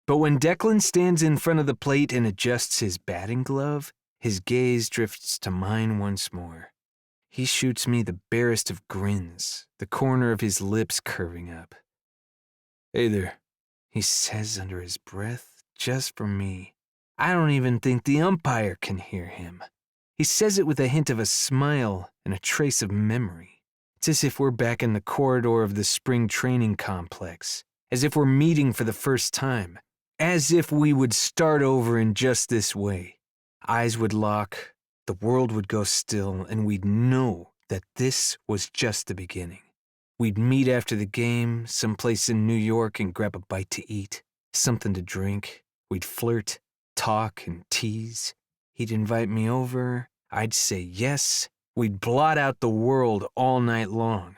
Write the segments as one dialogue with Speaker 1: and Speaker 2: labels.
Speaker 1: But when Declan stands in front of the plate and adjusts his batting glove, his gaze drifts to mine once more. He shoots me the barest of grins, the corner of his lips curving up. "Hey there," he says under his breath, just for me. I don't even think the umpire can hear him. He says it with a hint of a smile and a trace of memory. It's as if we're back in the corridor of the spring training complex, as if we're meeting for the first time, as if we would start over in just this way. Eyes would lock, the world would go still, and we'd know that this was just the beginning. We'd meet after the game, someplace in New York, and grab a bite to eat, something to drink. We'd flirt, talk, and tease. He'd invite me over. I'd say yes. We'd blot out the world all night long.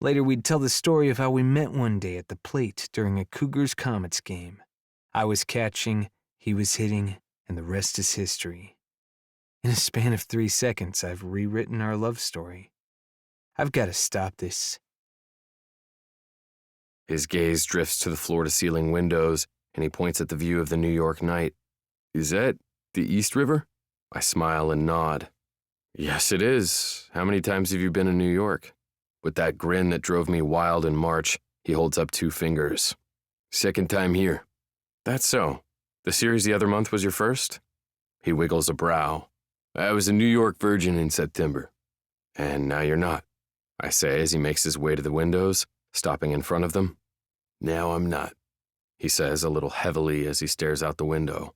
Speaker 1: Later, we'd tell the story of how we met one day at the plate during a Cougars-Comets game. I was catching, he was hitting, and the rest is history. In a span of 3 seconds, I've rewritten our love story. I've got to stop this.
Speaker 2: His gaze drifts to the floor-to-ceiling windows, and he points at the view of the New York night. "Is that the East River?" I smile and nod. "Yes, it is. How many times have you been in New York?" With that grin that drove me wild in March, he holds up 2 fingers. "Second time here." "That's so. The series the other month was your first?" He wiggles a brow. "I was a New York virgin in September." "And now you're not," I say as he makes his way to the windows, stopping in front of them. "Now I'm not," he says a little heavily as he stares out the window.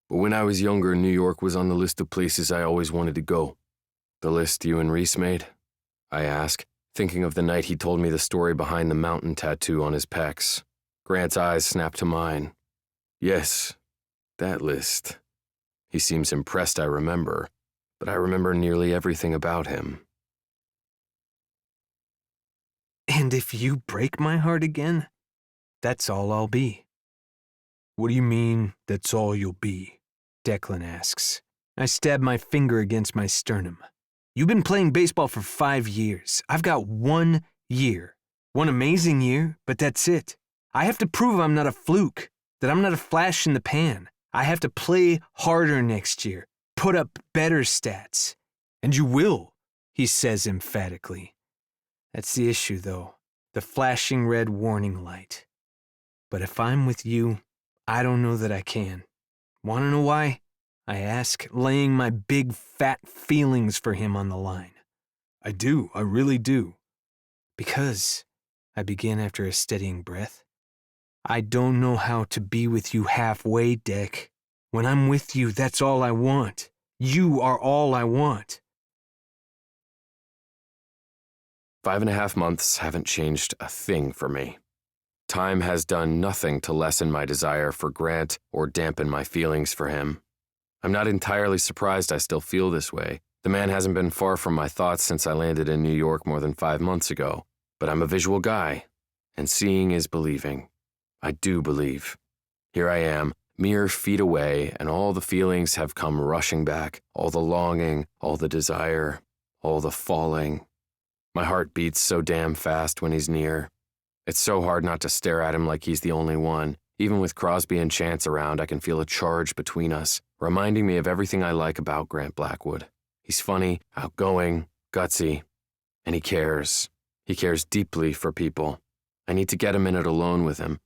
Speaker 2: "But when I was younger, New York was on the list of places I always wanted to go." "The list you and Reese made?" I ask, thinking of the night he told me the story behind the mountain tattoo on his pecs. Grant's eyes snap to mine. "Yes, that list." He seems impressed I remember, but I remember nearly everything about him.
Speaker 1: And if you break my heart again, that's all I'll be. "What do you mean, that's all you'll be?" Declan asks. I stab my finger against my sternum. "You've been playing baseball for 5 years. I've got 1 year. One amazing year, but that's it. I have to prove I'm not a fluke, that I'm not a flash in the pan. I have to play harder next year, put up better stats. And you will," he says emphatically. That's the issue, though, the flashing red warning light. But if I'm with you, I don't know that I can. Want to know why? I ask, laying my big fat feelings for him on the line. "I do, I really do." "Because," I begin after a steadying breath, "I don't know how to be with you halfway, Dick. When I'm with you, that's all I want. You are all I want."
Speaker 2: 5.5 months haven't changed a thing for me. Time has done nothing to lessen my desire for Grant or dampen my feelings for him. I'm not entirely surprised I still feel this way. The man hasn't been far from my thoughts since I landed in New York more than 5 months ago. But I'm a visual guy, and seeing is believing. I do believe. Here I am, mere feet away, and all the feelings have come rushing back, all the longing, all the desire, all the falling. My heart beats so damn fast when he's near. It's so hard not to stare at him like he's the only one. Even with Crosby and Chance around, I can feel a charge between us, reminding me of everything I like about Grant Blackwood. He's funny, outgoing, gutsy, and he cares. He cares deeply for people. I need to get a minute alone with him,